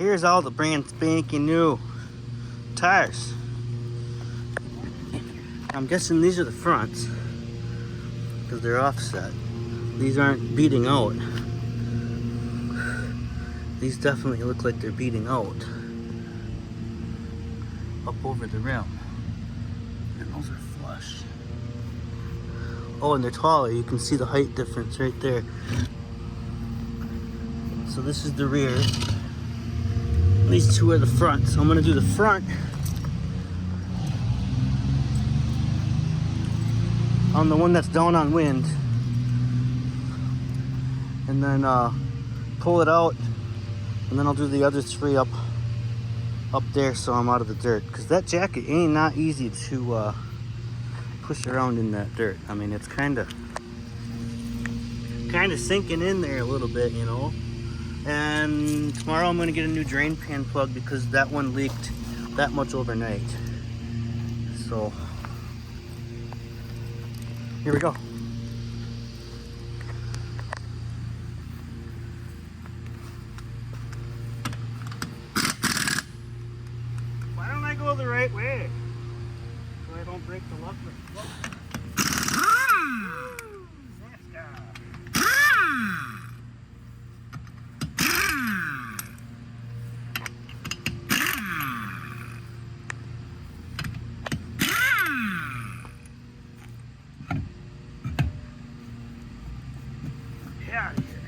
Here's all the brand spanking new tires. I'm guessing these are the fronts because they're offset. These aren't beating out. These definitely look like they're beating out up over the rim. And those are flush. Oh, and they're taller. You can see the height difference right there. So this is the rear. These two are the front. So I'm gonna do the front on the one that's down on wind. And then pull it out. And then I'll do the other three up there so I'm out of the dirt. Because that jacket ain't not easy to push around in that dirt. I mean, it's kind of sinking in there a little bit, you know. And tomorrow I'm going to get a new drain pan plug because that one leaked that much overnight. So, here we go. Why don't I go the right way? So I don't break the luck. Out of here.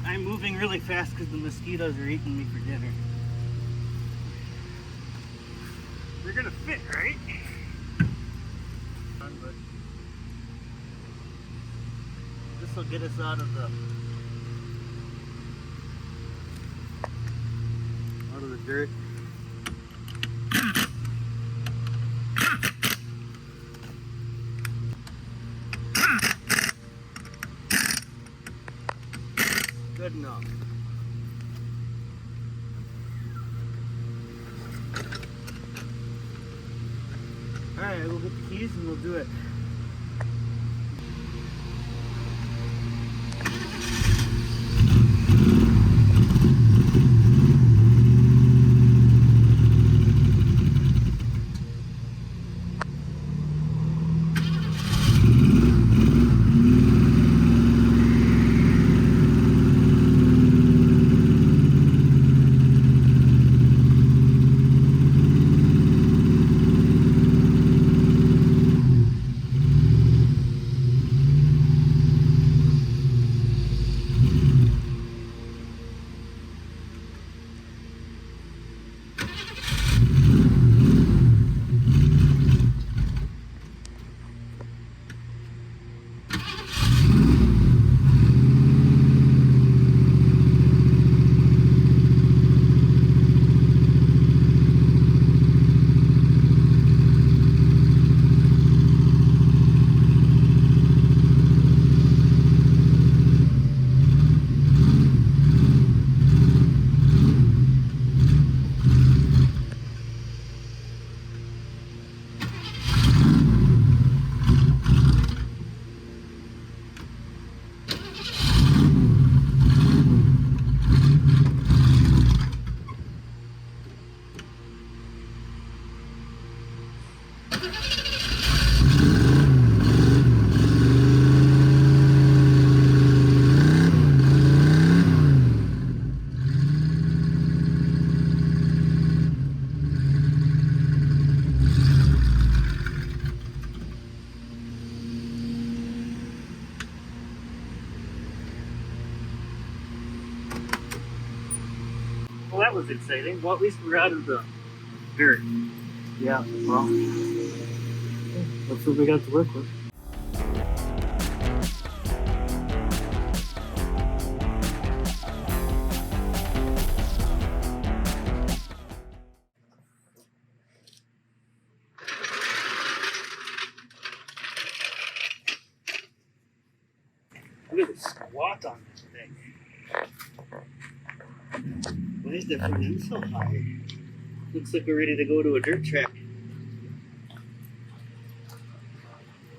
I'm moving really fast because the mosquitoes are eating me for dinner. They're gonna fit, right? But this will get us out of the dirt. Good enough. Alright, we'll get the keys and we'll do it. Well, that was exciting. Well, at least we're out of the dirt. Yeah, well, that's what we got to work with. Look at the squat on this thing. Why is that front end so high? Looks like we're ready to go to a dirt track.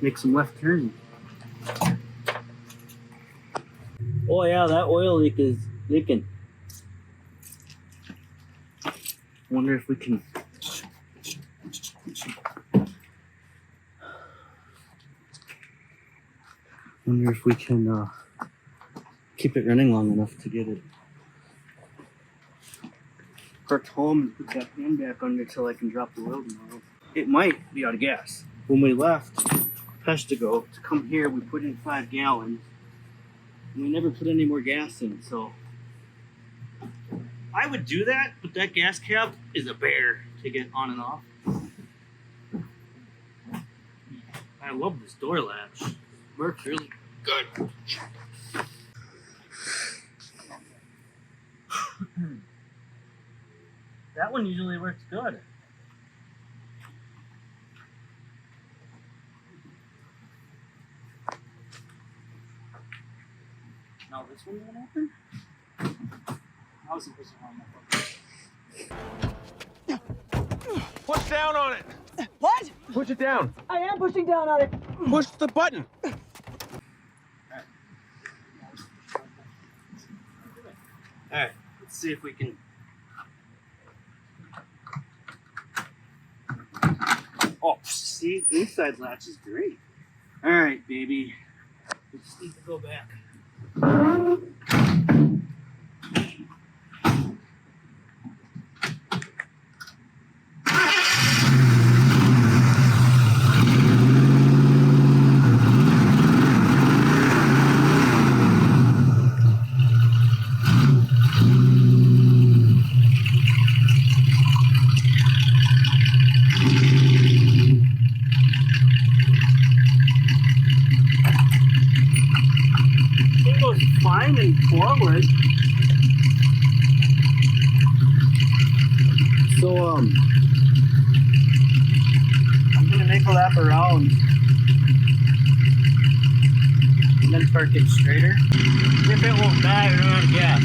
make some left turns. Oh yeah, that oil leak is leaking. Wonder if we can keep it running long enough to get it parked home and put that pan back under till I can drop the oil tomorrow. It might be out of gas. When we left Peshtigo to come here, we put in 5 gallons and we never put any more gas in, so I would do that, but that gas cap is a bear to get on and off. I love this door latch. It works really good. That one usually works good. Now this one won't open? I was supposed to run my phone. Push down on it! What? Push it down! I am pushing down on it. Push the button! Alright, let's see if we can. Oh, see, inside latch is great. Alright, baby. We just need to go back. It goes climbing forward. So I'm gonna make a lap around and then park it straighter. If it won't die, we're out of gas.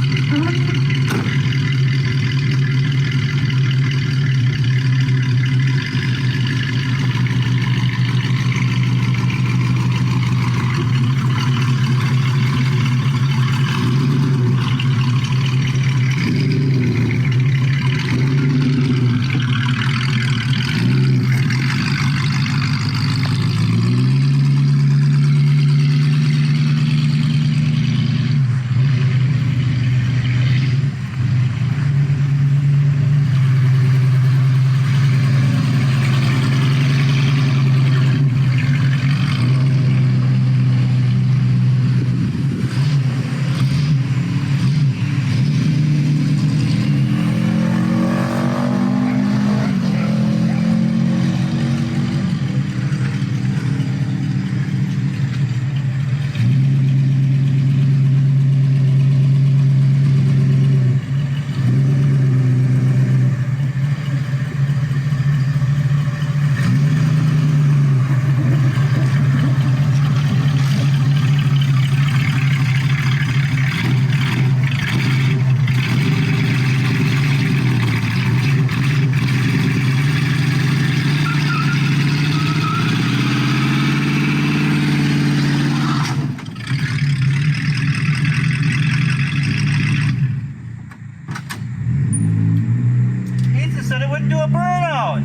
Said it wouldn't do a burnout.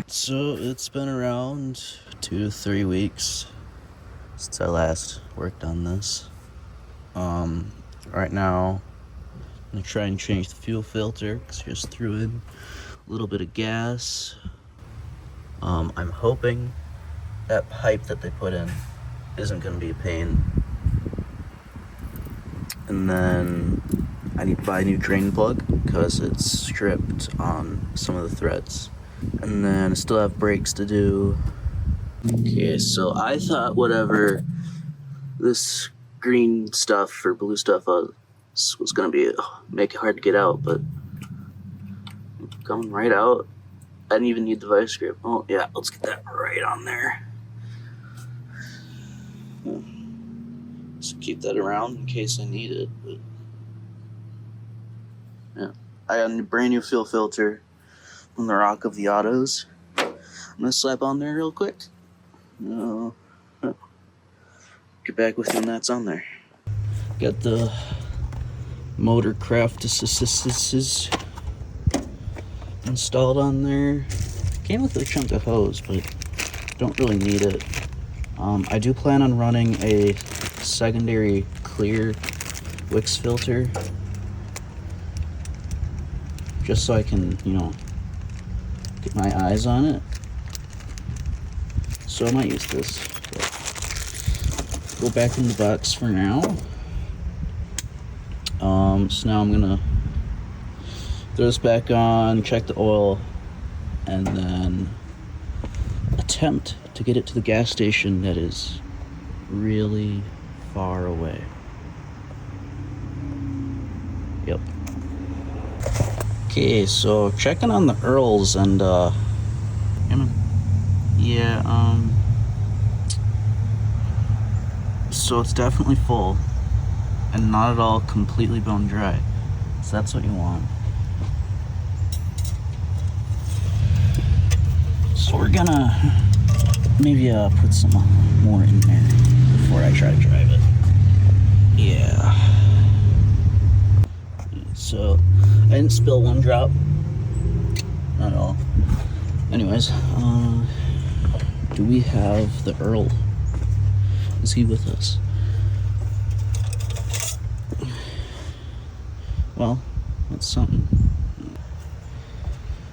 So it's been around 2 to 3 weeks since I last worked on this. Right now I'm gonna try and change the fuel filter because I just threw in a little bit of gas. I'm hoping that pipe that they put in isn't gonna be a pain. And then I need to buy a new drain plug because it's stripped on some of the threads. And then I still have brakes to do. Okay, so I thought whatever this green stuff or blue stuff was gonna be make it hard to get out, but coming right out. I didn't even need the vice grip. Oh yeah, let's get that right on there. Just keep that around in case I need it. But yeah, I got a brand new fuel filter from the Rock of the Autos. I'm gonna slap on there real quick. No. Get back with you when that's on there. Got the Motorcraft assists installed on there. Came with a chunk of hose, but don't really need it. I do plan on running a secondary clear Wix filter, just so I can, you know, get my eyes on it. So I might use this. Go back in the box for now. So now I'm gonna throw this back on, check the oil, and then attempt to get it to the gas station that is really far away. Yep. Okay, so checking on the Earls and so it's definitely full and not at all completely bone dry. So that's what you want. So we're gonna maybe put some more in there before I try to drive it. Yeah. So I didn't spill one drop. Not at all. Anyways, do we have the Earl? Is he with us? Well, that's something.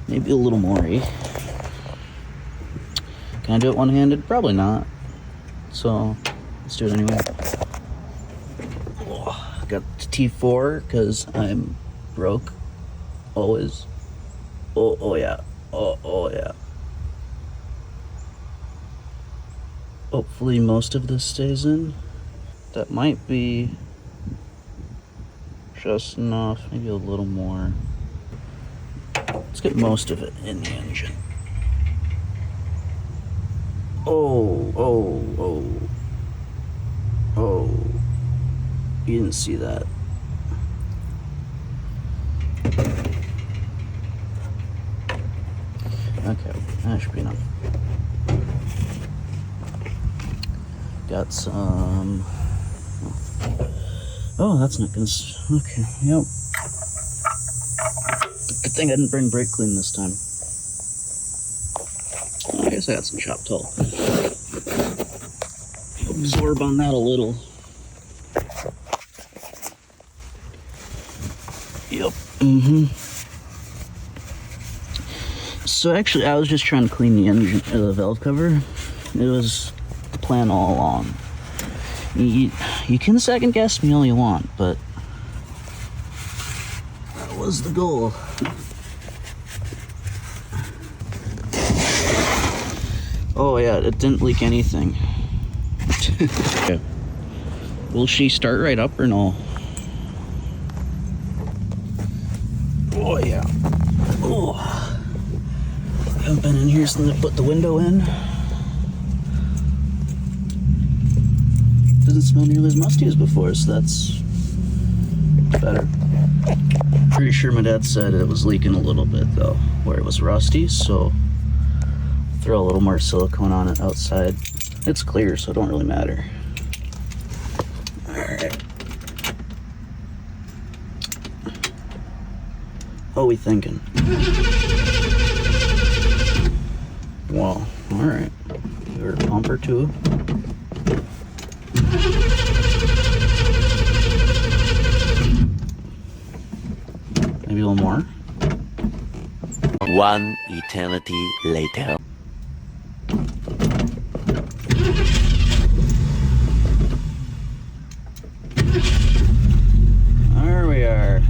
Maybe a little more, eh? Can I do it one-handed? Probably not. So, let's do it anyway. Oh, got the T4 because I'm broke. Always. Oh yeah. Oh yeah. Hopefully most of this stays in. That might be just enough, maybe a little more. Let's get most of it in the engine. Oh. You didn't see that. Okay, that should be enough. Got some. Oh, that's not gonna. Okay, yep. Good thing I didn't bring brake clean this time. I guess I got some chopped hull. Absorb on that a little. Yep. So actually, I was just trying to clean the engine, the valve cover. It was the plan all along. You can second guess me all you want, but that was the goal. Oh yeah, it didn't leak anything. Okay. Will she start right up or no? Oh yeah. Oh. I haven't been in here since I put the window in. Doesn't smell nearly as musty as before, so that's better. Pretty sure my dad said it was leaking a little bit though, where it was rusty, so throw a little more silicone on it outside. It's clear, so it don't really matter. Alright. What are we thinking? Well, alright. Give her a pump or two. Maybe a little more. One eternity later. There we are.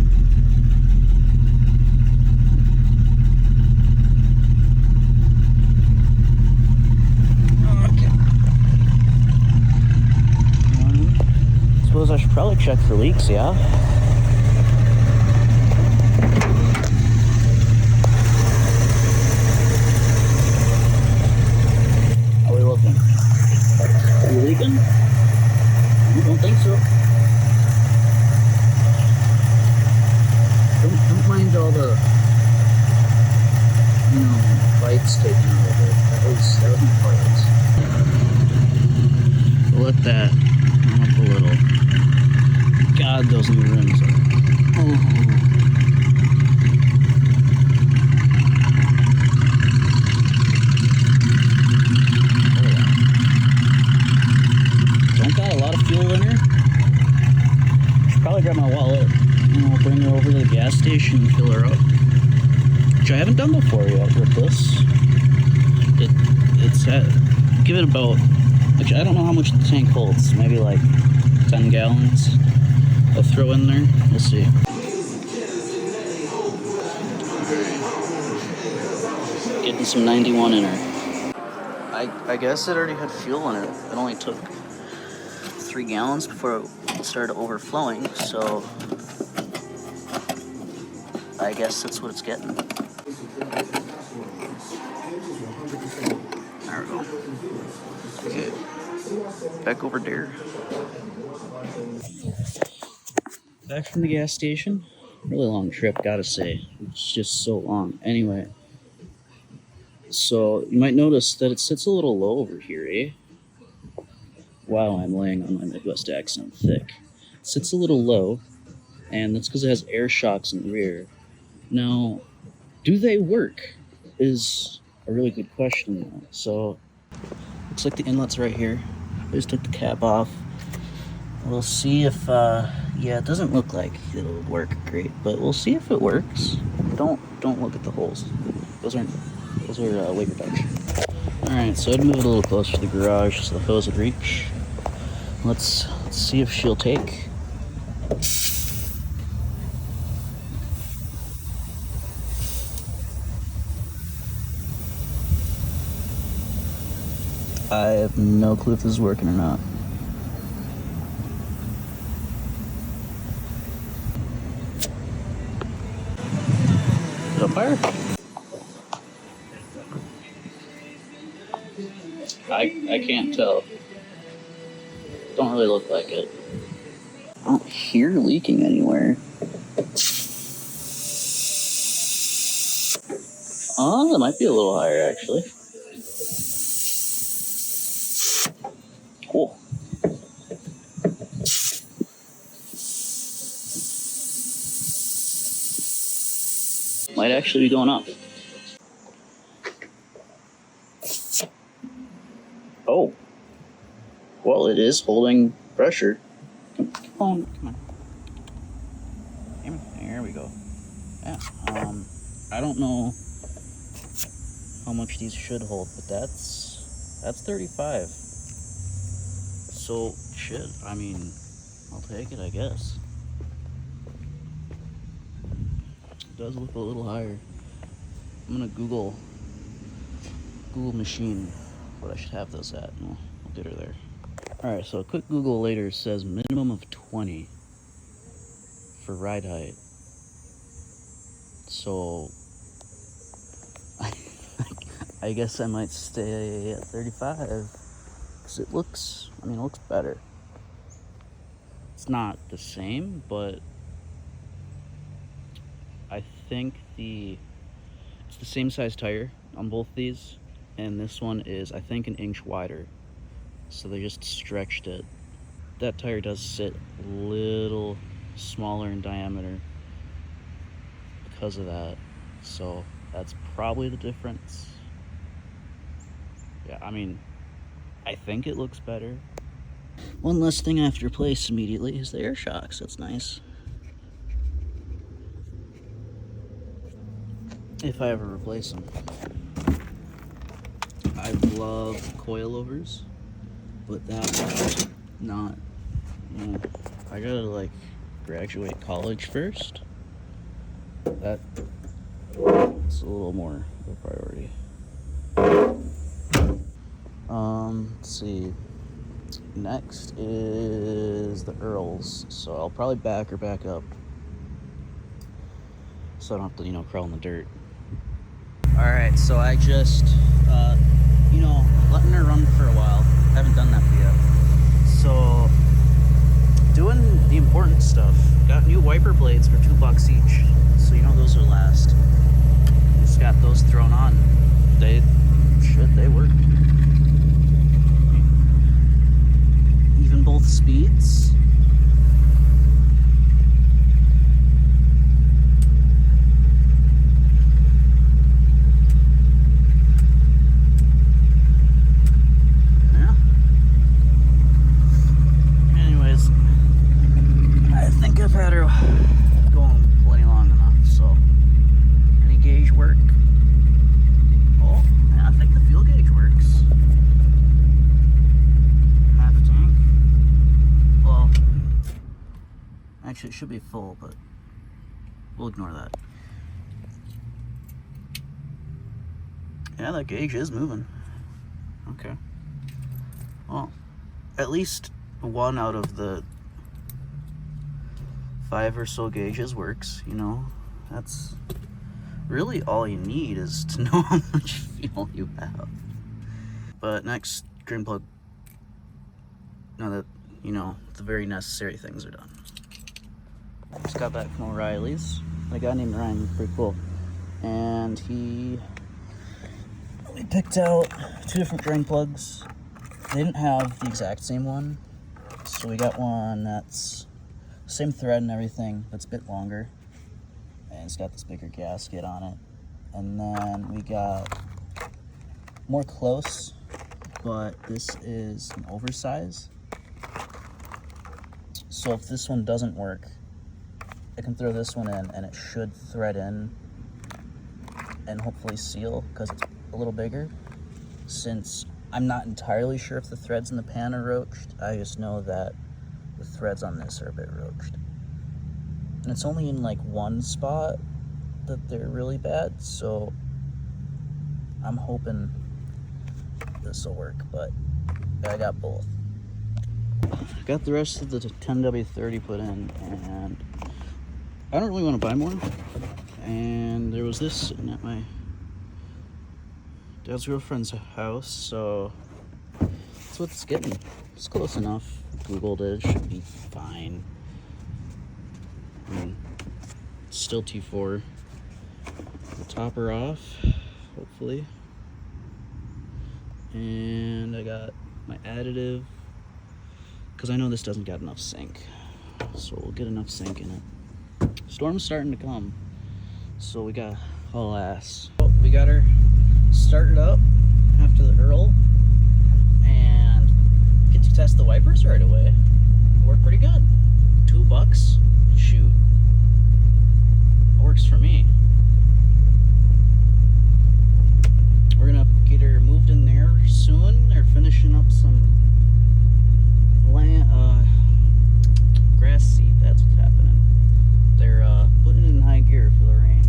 Okay. Suppose I should probably check for leaks, yeah? How are we looking? Are you leaking? I don't think so. Don't mind all the, you know, lights taken out of it. That plates. Let that run up a little. God, those new rims are. Oh. Don't got a lot of fuel in her. Should probably grab my wallet and I'll bring her over to the gas station and fill her up. Which I haven't done before yet with this. It's at, give it about, actually I don't know how much the tank holds, maybe like 10 gallons. I'll throw in there, we'll see. Getting some 91 in her. I guess it already had fuel in it. It only took 3 gallons before it started overflowing, so I guess that's what it's getting. There we go. Okay. Back over there. Back from the gas station. Really long trip, gotta say. It's just so long. Anyway. So, you might notice that it sits a little low over here, eh? Wow, I'm laying on my Midwest accent thick. It sits a little low, and that's because it has air shocks in the rear. Now, do they work? Is a really good question, though. So, looks like the inlet's right here. I just took the cap off. We'll see if, yeah, it doesn't look like it'll work great, but we'll see if it works. Don't look at the holes. Those are weight reduction. Alright, so I'd move it a little closer to the garage so the hose would reach. Let's see if she'll take. I have no clue if this is working or not. Is it on fire? I can't tell. Don't really look like it. I don't hear leaking anywhere. Oh, it might be a little higher actually. Cool. Might actually be going up. Oh. Well, it is holding pressure. Come on. There we go. Yeah. I don't know how much these should hold, but that's 35. So shit. I mean, I'll take it, I guess. It does look a little higher. I'm gonna Google machine what I should have those at, and we'll get her there. Alright, so a quick Google later says minimum of 20 for ride height. So I guess I might stay at 35 because it looks better. It's not the same, but I think it's the same size tire on both these, and this one is, I think, an inch wider. So they just stretched it. That tire does sit a little smaller in diameter because of that. So that's probably the difference. Yeah, I mean, I think it looks better. One less thing I have to replace immediately is the air shocks. That's nice. If I ever replace them. I love coilovers, but that not. You know, I gotta like graduate college first. That's a little more of a priority. Let's see. Next is the Earls, so I'll probably back her back up, so I don't have to, crawl in the dirt. All right, so I just, letting her run for a while. Haven't done that yet. So, doing the important stuff. Got new wiper blades for $2 each, so those will last. Just got those thrown on. They work. Actually, it should be full, but we'll ignore that. Yeah, that gauge is moving. Okay. Well, at least one out of the 5 or so gauges works, you know. That's really all you need, is to know how much fuel you have. But next, drain plug. Now that, you know, the very necessary things are done. Just got back from O'Reilly's. A guy named Ryan was pretty cool. And we picked out 2 different drain plugs. They didn't have the exact same one, so we got one that's same thread and everything, that's a bit longer, and it's got this bigger gasket on it. And then we got more close, but this is an oversize. So if this one doesn't work, I can throw this one in and it should thread in and hopefully seal, because it's a little bigger. Since I'm not entirely sure if the threads in the pan are roached, I just know that the threads on this are a bit roached. And it's only in like one spot that they're really bad, so I'm hoping this will work, but I got both. I got the rest of the 10W30 put in, and I don't really want to buy more. And there was this sitting at my dad's girlfriend's house, so that's what it's getting. It's close enough. Googled it, should be fine. I mean, it's still T4. We'll top her off, hopefully. And I got my additive, because I know this doesn't got enough sink, so we'll get enough sink in it. Storm's starting to come, so we got haul ass. We got her started up after the Earl, and get to test the wipers right away. Worked pretty good. $2, shoot, works for me. We're gonna get her moved in there soon. They're finishing up some grass seed. That's what's happening. They're putting it in high gear for the rain.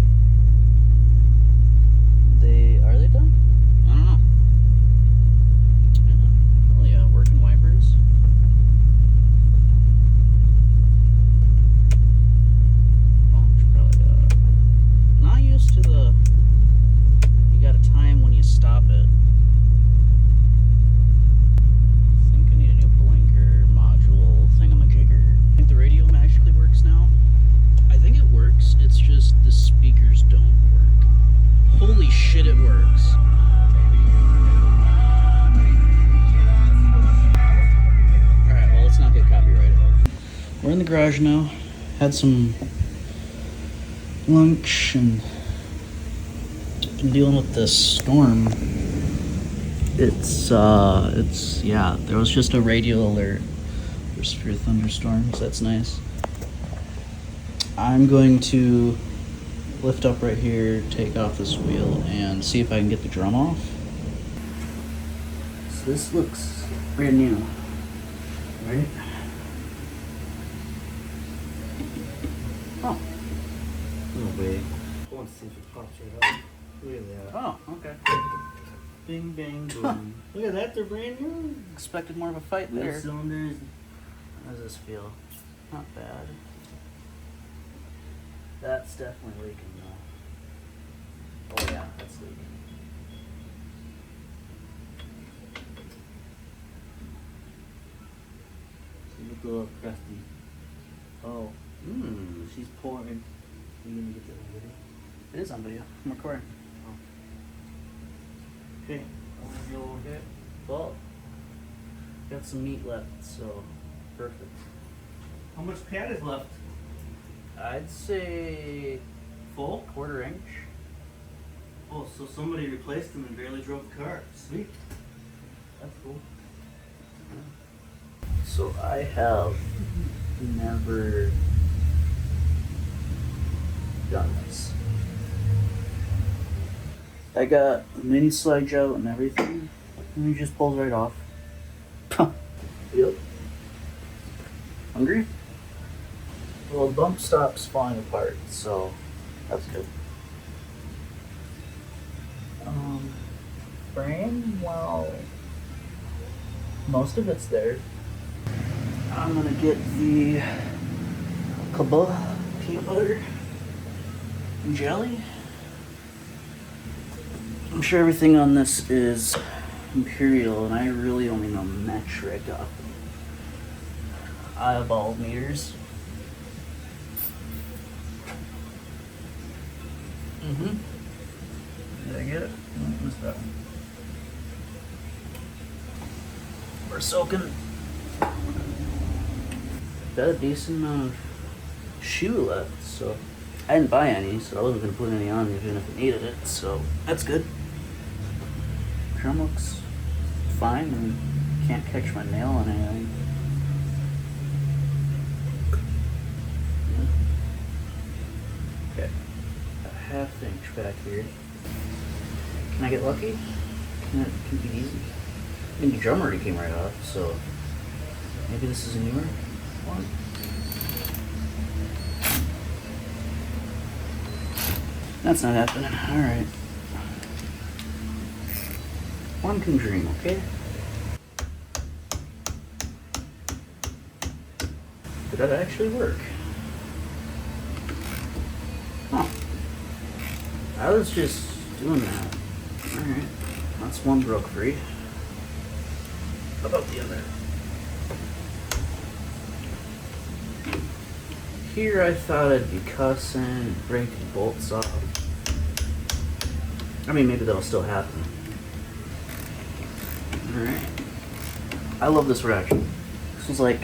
Are they done? I don't know. Yeah. Oh yeah, working wipers. Oh, should probably not used to the. You got a time when you stop it. I think I need a new blinker module thingamajigger. I think the radio magically works now. I think it works. It's just the speakers don't work. Holy shit, it works. Alright, well, let's not get copyrighted. We're in the garage now. Had some lunch and been dealing with this storm. Yeah, there was just a radio alert for severe thunderstorms. That's nice. I'm going to lift up right here, take off this wheel, and see if I can get the drum off. So this looks brand new, right? Oh. No way. I want to see if it pops right out. Look at that. Oh, okay. Bing, bang, boom. Look at that, they're brand new. Expected more of a fight Wheel there. cylinders. How does this feel? Not bad. That's definitely leaking though. Oh yeah, that's leaking. She look a little crusty. Oh. She's pouring. Are you gonna get that on video? It is on video. I'm recording. Okay. Okay. Well, got some meat left, so perfect. How much pad is left? I'd say Full? 1/4 inch. Oh, so somebody replaced them and barely drove the car. Sweet. That's cool. So I have never done this. I got a mini slide out and everything, and he just pulls right off. Yep. Hungry? Well, bump stop's falling apart, so that's good. Frame, well, most of it's there. I'm gonna get the Kabul peanut butter and jelly. I'm sure everything on this is Imperial, and I really only know metric eyeball meters. Did I get it? What's that? We're soaking. Got a decent amount of shoe left, so I didn't buy any, so I wasn't gonna put any on even if I needed it, so that's good. Trim looks fine and can't catch my nail on anything. Okay, a ½ inch back here. Can I get lucky? Can it be easy? I think the drum already came right off, so maybe this is a newer one. That's not happening. Alright. One can dream, okay? Did that actually work? Huh. I was just doing that. Alright. That's one broke free. How about the other? Here I thought I'd be cussing and breaking bolts off. I mean, maybe that'll still happen. Alright. I love this ratchet. This was like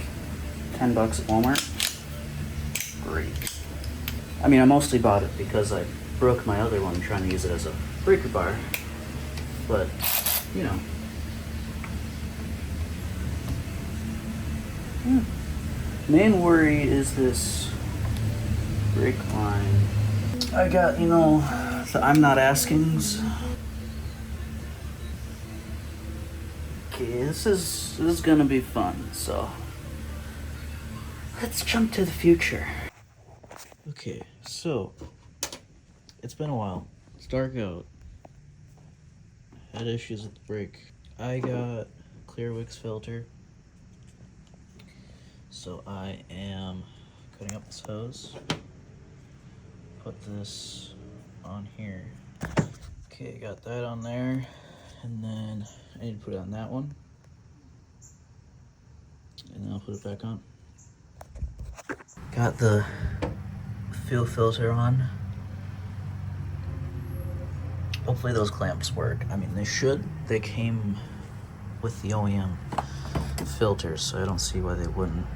$10 at Walmart. Great. I mean, I mostly bought it because I broke my other one trying to use it as a breaker bar. But, you know. Main worry is this brake line. I got, you know, the I'm not askings. Okay, this is gonna be fun, so let's jump to the future. Okay, so it's been a while. It's dark out. Had issues with the brake. I got clear wicks filter. So I am cutting up this hose. Put this on here. Okay, got that on there. And then I need to put it on that one. And then I'll put it back on. Got the fuel filter on. Hopefully those clamps work. I mean, they should. They came with the OEM filters, so I don't see why they wouldn't.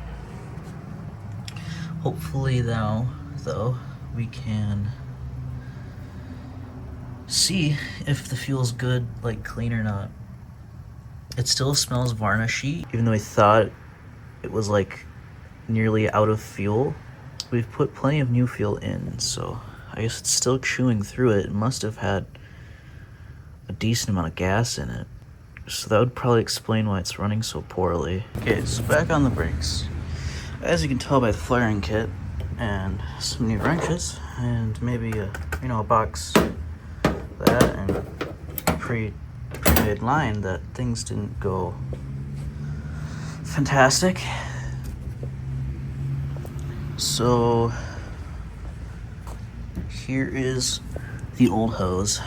Hopefully now, though, we can see if the fuel's good, like clean or not. It still smells varnishy, even though I thought it was like nearly out of fuel. We've put plenty of new fuel in, so I guess it's still chewing through it. It must have had a decent amount of gas in it. So that would probably explain why it's running so poorly. Okay, so back on the brakes. As you can tell by the flaring kit and some new wrenches and maybe a box that and pre-made line, that things didn't go fantastic. So here is the old hose.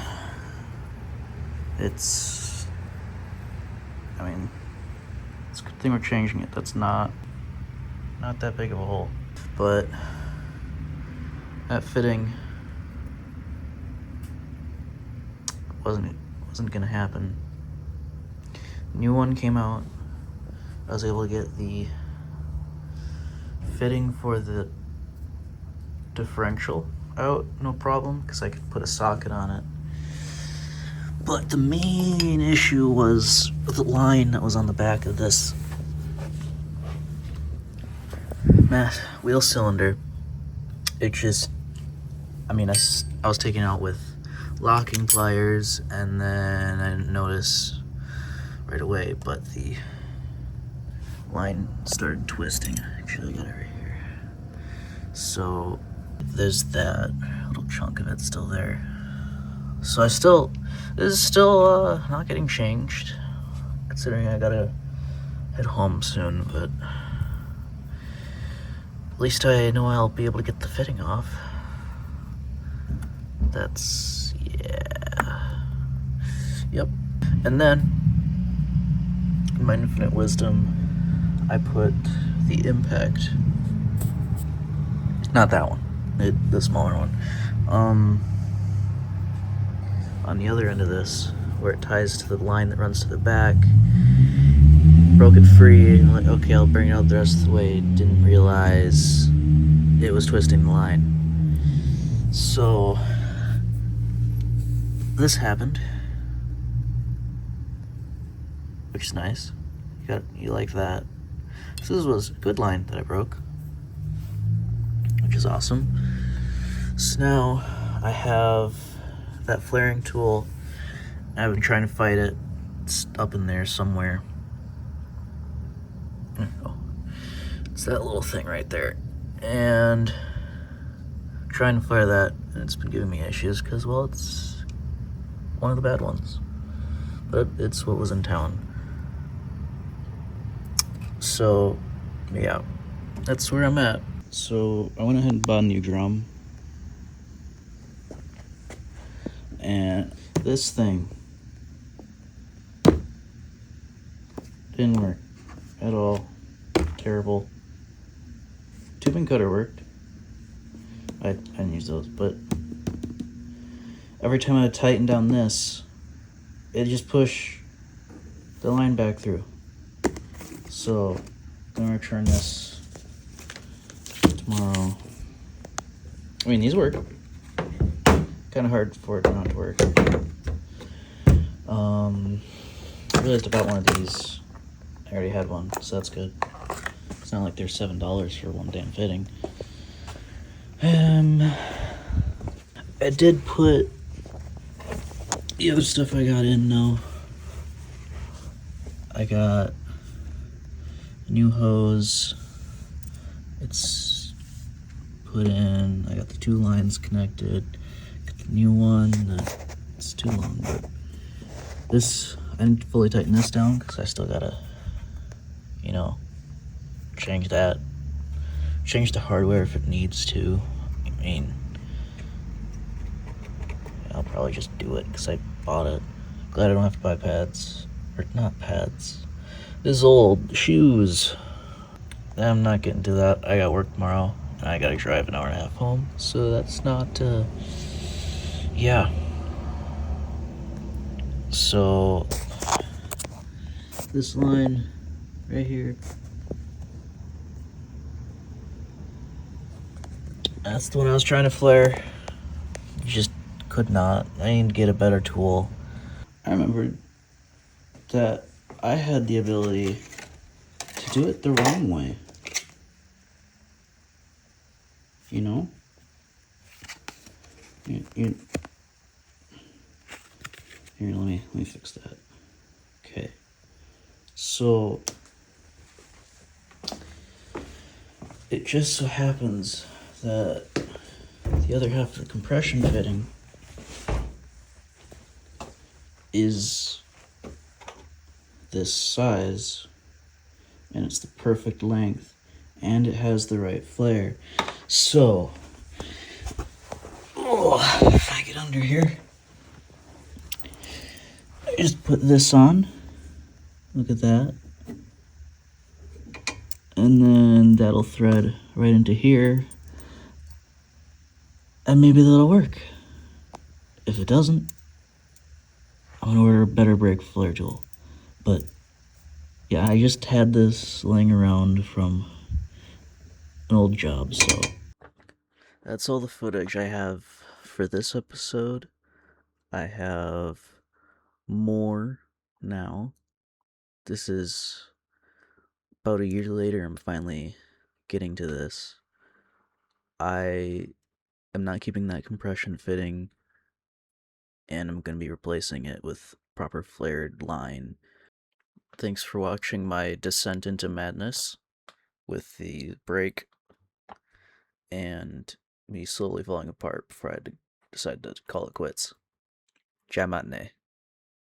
It's a good thing we're changing it. That's not that big of a hole, but that fitting wasn't gonna happen. New one came out. I was able to get the fitting for the differential out, no problem, because I could put a socket on it. But the main issue was the line that was on the back of this wheel cylinder. It just, I was taking it out with locking pliers, and then I didn't notice right away, but the line started twisting. Actually, I got it right here. So there's that little chunk of it still there. So this is still not getting changed, considering I gotta head home soon, but at least I know I'll be able to get the fitting off. That's, yeah. Yep. And then, in my infinite wisdom, I put the impact, not that one, the smaller one, on the other end of this, where it ties to the line that runs to the back. Broke it free, and like, okay, I'll bring it out the rest of the way. Didn't realize it was twisting the line. So, this happened, which is nice. You like that. So this was a good line that I broke, which is awesome. So now I have that flaring tool. I've been trying to fight it. It's up in there somewhere. Oh, it's that little thing right there. And trying to fire that, and it's been giving me issues because, well, it's one of the bad ones. But it's what was in town. So, yeah, that's where I'm at. So, I went ahead and bought a new drum. And this thing didn't work at all. Terrible. Tubing cutter worked. I didn't use those, but every time I tighten down this, it just push the line back through. So I'm gonna return this tomorrow. I mean, these work. Kind of hard for it not to work. I realized about one of these. I already had one, so that's good. It's not like they're $7 for one damn fitting. I did put the other stuff I got in though. I got a new hose. It's put in. I got the two lines connected. Got the new one. It's too long, but this, I didn't fully tighten this down because I still gotta, you know, change that. Change the hardware if it needs to. I mean, I'll probably just do it because I bought it. Glad I don't have to buy pads. Or not pads. This is old. Shoes. I'm not getting to that. I got work tomorrow. And I gotta drive an hour and a half home. So that's not, yeah. So, this line right here. That's the one I was trying to flare. Just could not. I need to get a better tool. I remembered that I had the ability to do it the wrong way. You know? Here, let me fix that. Okay. So it just so happens that the other half of the compression fitting is this size, and it's the perfect length, and it has the right flare. So, if I get under here, I just put this on. Look at that. And then that'll thread right into here. And maybe that'll work. If it doesn't, I'm gonna order a better brake flare tool. But yeah, I just had this laying around from an old job, so. That's all the footage I have for this episode. I have more now. This is about a year later, I'm finally getting to this. I am not keeping that compression fitting, and I'm going to be replacing it with proper flared line. Thanks for watching my descent into madness with the brake. and me slowly falling apart before I had to decide to call it quits. Ciao matane.